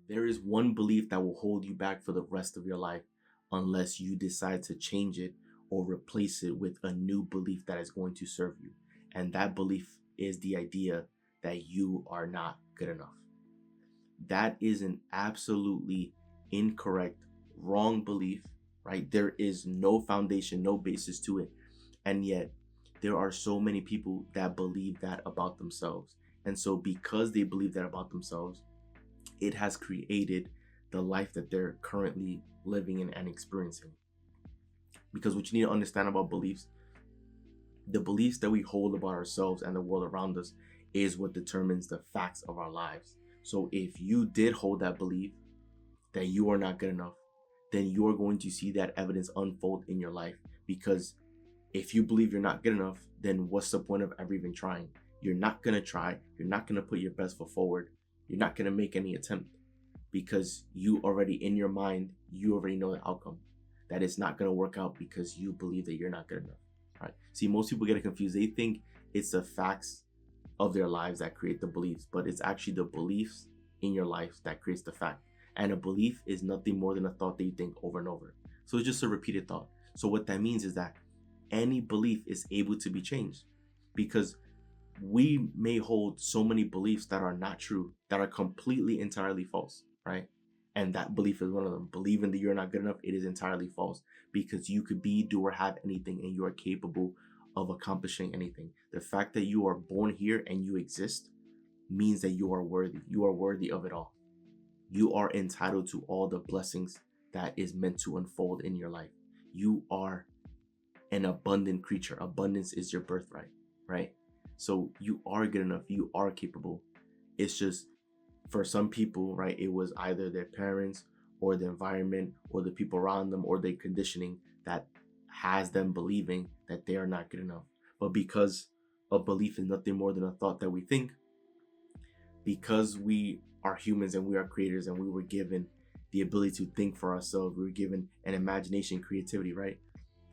There is one belief that will hold you back for the rest of your life unless you decide to change it or replace it with a new belief that is going to serve you. And that belief is the idea that you are not good enough. That is an absolutely incorrect, wrong belief, right? There is no foundation, no basis to it. And yet, there are so many people that believe that about themselves. And so, because they believe that about themselves, it has created the life that they're currently living in and experiencing. Because what you need to understand about beliefs, the beliefs that we hold about ourselves and the world around us is what determines the facts of our lives. So if you did hold that belief that you are not good enough, then you are going to see that evidence unfold in your life. Because if you believe you're not good enough, then what's the point of ever even trying? You're not going to try. You're not going to put your best foot forward. You're not going to make any attempt because you already, in your mind, you already know the outcome. That it's not going to work out because you believe that you're not good enough. Right? See, most people get it confused. They think it's the facts of their lives that create the beliefs, but it's actually the beliefs in your life that creates the fact. And a belief is nothing more than a thought that you think over and over. So it's just a repeated thought. So what that means is that any belief is able to be changed, because we may hold so many beliefs that are not true, that are completely entirely false, right? And that belief is one of them. Believing that you're not good enough, it is entirely false, because you could be, do, or have anything, and you are capable of accomplishing anything. The fact that you are born here and you exist means that you are worthy. You are worthy of it all. You are entitled to all the blessings that is meant to unfold in your life. You are an abundant creature. Abundance is your birthright, right? So you are good enough. You are capable. It's just, for some people, right, it was either their parents or the environment or the people around them or their conditioning that has them believing that they are not good enough. But because a belief is nothing more than a thought that we think, because we are humans and we are creators and we were given the ability to think for ourselves, we were given an imagination, creativity, right?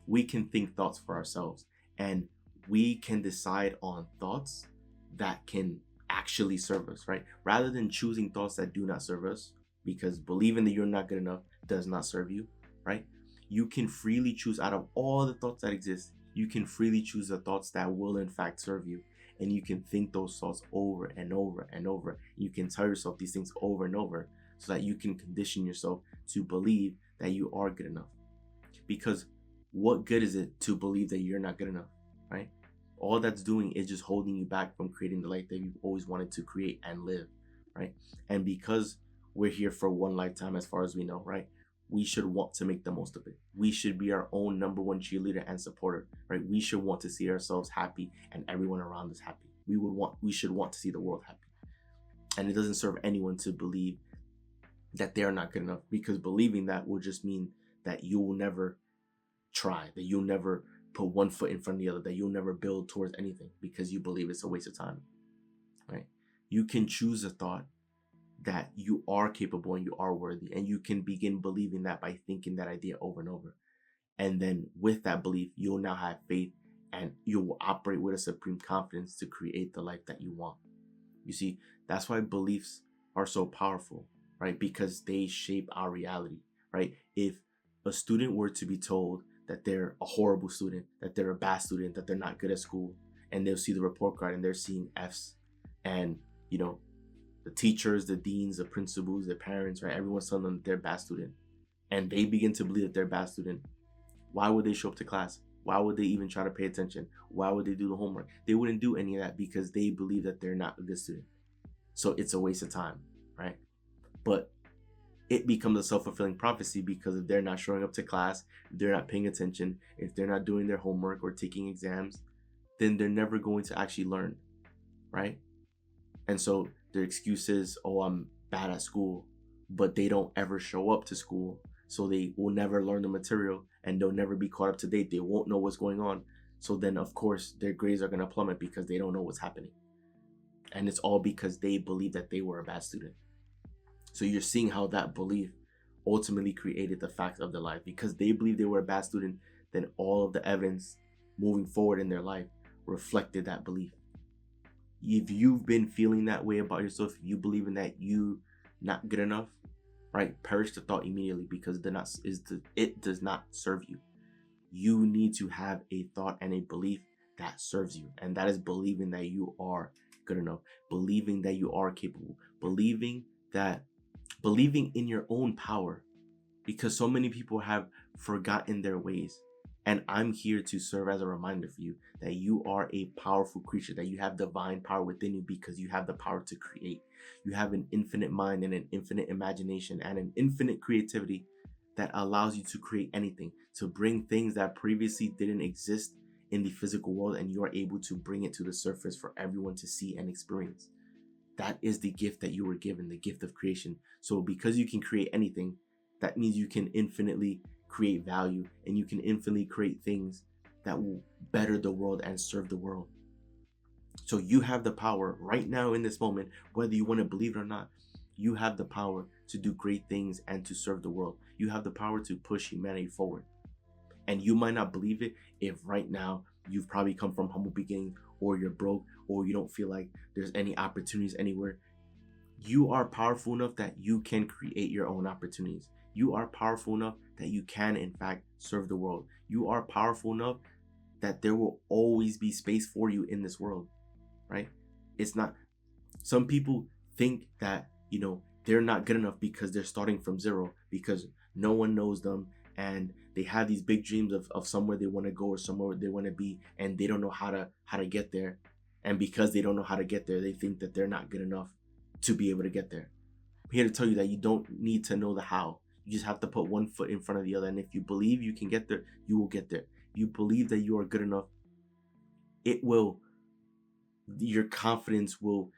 We can think thoughts for ourselves, and we can decide on thoughts that can actually serve us, right? Rather than choosing thoughts that do not serve us, because believing that you're not good enough does not serve you, right? You can freely choose out of all the thoughts that exist. You can freely choose the thoughts that will in fact serve you. And you can think those thoughts over and over and over. You can tell yourself these things over and over so that you can condition yourself to believe that you are good enough. Because what good is it to believe that you're not good enough, right? All that's doing is just holding you back from creating the life that you've always wanted to create and live, right? And because we're here for one lifetime, as far as we know, right? We should want to make the most of it. We should be our own number one cheerleader and supporter, right? We should want to see ourselves happy and everyone around us happy. We should want to see the world happy. And it doesn't serve anyone to believe that they are not good enough, because believing that will just mean that you will never try, that you'll never put one foot in front of the other, that you'll never build towards anything because you believe it's a waste of time, right? You can choose a thought that you are capable and you are worthy, and you can begin believing that by thinking that idea over and over. And then with that belief, you'll now have faith and you will operate with a supreme confidence to create the life that you want. You see, that's why beliefs are so powerful, right? Because they shape our reality, right? If a student were to be told that they're a horrible student, that they're a bad student, that they're not good at school, and they'll see the report card and they're seeing F's, and the teachers, the deans, the principals, the parents, right? Everyone's telling them they're a bad student, and they begin to believe that they're a bad student. Why would they show up to class? Why would they even try to pay attention? Why would they do the homework? They wouldn't do any of that because they believe that they're not a good student. So it's a waste of time, right? But it becomes a self-fulfilling prophecy, because if they're not showing up to class, if they're not paying attention, if they're not doing their homework or taking exams, then they're never going to actually learn, right? And so their excuse is, oh, I'm bad at school, but they don't ever show up to school. So they will never learn the material and they'll never be caught up to date. They won't know what's going on. So then, of course, their grades are going to plummet because they don't know what's happening. And it's all because they believe that they were a bad student. So you're seeing how that belief ultimately created the fact of their life. Because they believe they were a bad student, then all of the evidence moving forward in their life reflected that belief. If you've been feeling that way about yourself, if you believe in that you're not good enough, right? Perish the thought immediately, because it does not serve you. You need to have a thought and a belief that serves you, and that is believing that you are good enough, believing that you are capable, believing in your own power, because so many people have forgotten their ways. And I'm here to serve as a reminder for you that you are a powerful creature, that you have divine power within you, because you have the power to create. You have an infinite mind and an infinite imagination and an infinite creativity that allows you to create anything, to bring things that previously didn't exist in the physical world, and you are able to bring it to the surface for everyone to see and experience. That is the gift that you were given, the gift of creation. So because you can create anything, that means you can infinitely create value, and you can infinitely create things that will better the world and serve the world. So you have the power right now in this moment, whether you want to believe it or not. You have the power to do great things and to serve the world. You have the power to push humanity forward. And you might not believe it if right now you've probably come from humble beginnings, or you're broke, or you don't feel like there's any opportunities anywhere. You are powerful enough that you can create your own opportunities. You are powerful enough that you can, in fact, serve the world. You are powerful enough that there will always be space for you in this world, right? It's not, some people think that, they're not good enough because they're starting from zero, because no one knows them, and they have these big dreams of somewhere they want to go or somewhere they want to be, and they don't know how to get there. And because they don't know how to get there, they think that they're not good enough to be able to get there. I'm here to tell you that you don't need to know the how. You just have to put one foot in front of the other. And if you believe you can get there, you will get there. You believe that you are good enough, your confidence will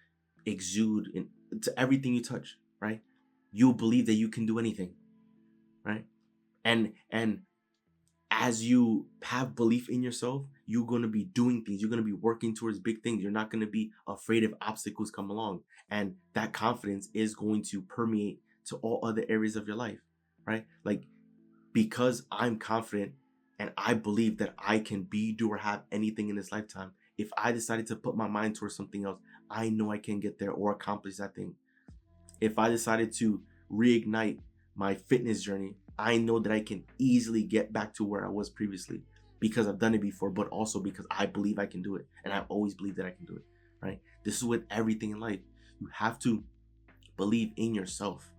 exude into everything you touch, right? You'll believe that you can do anything, right? And as you have belief in yourself, you're going to be doing things. You're going to be working towards big things. You're not going to be afraid if obstacles come along. And that confidence is going to permeate to all other areas of your life, right? Like, because I'm confident and I believe that I can be, do, or have anything in this lifetime, if I decided to put my mind towards something else, I know I can get there or accomplish that thing. If I decided to reignite my fitness journey, I know that I can easily get back to where I was previously, because I've done it before, but also because I believe I can do it. And I've always believed that I can do it, right? This is with everything in life. You have to believe in yourself,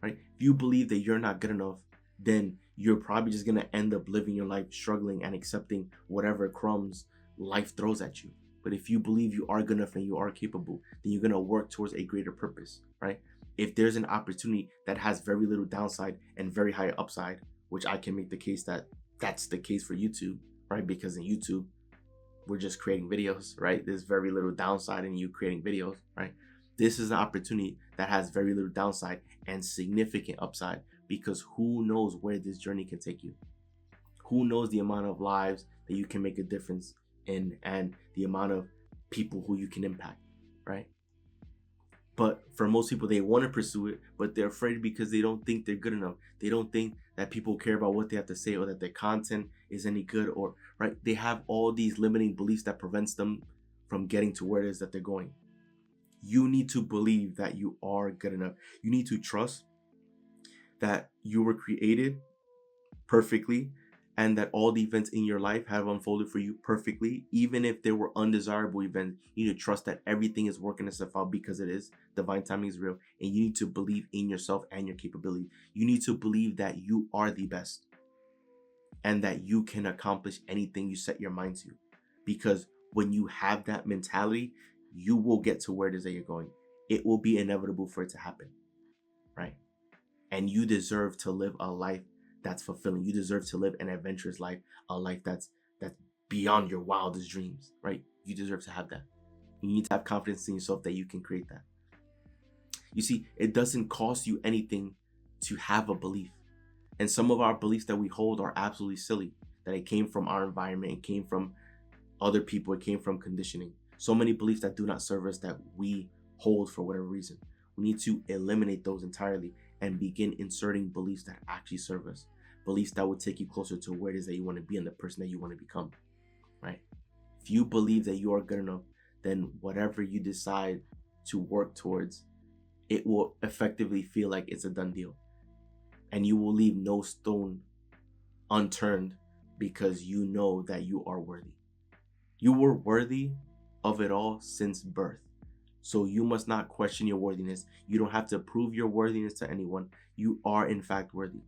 right? If you believe that you're not good enough, then you're probably just going to end up living your life struggling and accepting whatever crumbs life throws at you. But if you believe you are good enough and you are capable, then you're going to work towards a greater purpose, right? If there's an opportunity that has very little downside and very high upside, which I can make the case that that's the case for YouTube, right? Because in YouTube, we're just creating videos, right? There's very little downside in you creating videos, right? This is an opportunity that has very little downside and significant upside, because who knows where this journey can take you? Who knows the amount of lives that you can make a difference in, and the amount of people who you can impact, right? But for most people, they want to pursue it, but they're afraid because they don't think they're good enough. They don't think that people care about what they have to say, or that their content is any good, or right. They have all these limiting beliefs that prevents them from getting to where it is that they're going. You need to believe that you are good enough. You need to trust that you were created perfectly, and that all the events in your life have unfolded for you perfectly. Even if there were undesirable events, you need to trust that everything is working itself out, because it is. Divine timing is real. And you need to believe in yourself and your capability. You need to believe that you are the best, and that you can accomplish anything you set your mind to. Because when you have that mentality, you will get to where it is that you're going. It will be inevitable for it to happen, right? And you deserve to live a life that's fulfilling. You deserve to live an adventurous life, a life that's beyond your wildest dreams, right? You deserve to have that. You need to have confidence in yourself that you can create that. You see, it doesn't cost you anything to have a belief. And some of our beliefs that we hold are absolutely silly, that it came from our environment, it came from other people, it came from conditioning. So many beliefs that do not serve us that we hold for whatever reason. We need to eliminate those entirely and begin inserting beliefs that actually serve us. Beliefs that will take you closer to where it is that you want to be and the person that you want to become, right? If you believe that you are good enough, then whatever you decide to work towards, it will effectively feel like it's a done deal. and you will leave no stone unturned because you know that you are worthy. You were worthy of it all since birth. So you must not question your worthiness. You don't have to prove your worthiness to anyone. You are, in fact, worthy.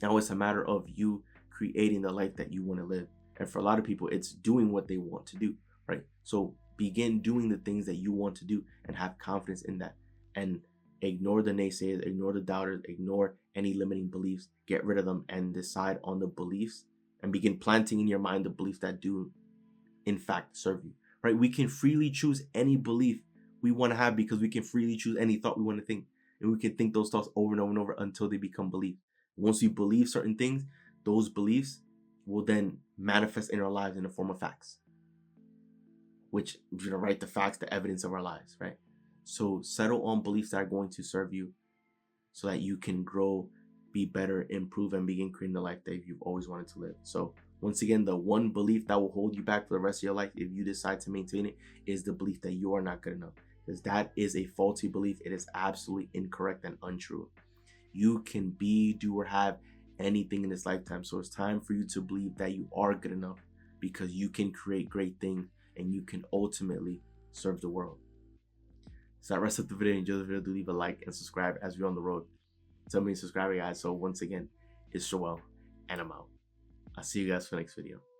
Now it's a matter of you creating the life that you want to live. And for a lot of people, it's doing what they want to do, right? So begin doing the things that you want to do and have confidence in that. And ignore the naysayers, ignore the doubters, ignore any limiting beliefs, get rid of them and decide on the beliefs and begin planting in your mind the beliefs that do, in fact, serve you, right? We can freely choose any belief we want to have because we can freely choose any thought we want to think. And we can think those thoughts over and over and over until they become beliefs. Once we believe certain things, those beliefs will then manifest in our lives in the form of facts, which, right, the facts, the evidence of our lives, right? So settle on beliefs that are going to serve you so that you can grow, be better, improve, and begin creating the life that you've always wanted to live. So once again, the one belief that will hold you back for the rest of your life, if you decide to maintain it, is the belief that you are not good enough. Because that is a faulty belief. It is absolutely incorrect and untrue. You can be, do, or have anything in this lifetime. So it's time for you to believe that you are good enough, because you can create great things and you can ultimately serve the world. So that rest of the video. Enjoy the video. Do leave a like and subscribe as we're on the road to me subscribing, guys. So once again, it's Joel, and I'm out. I'll see you guys for the next video.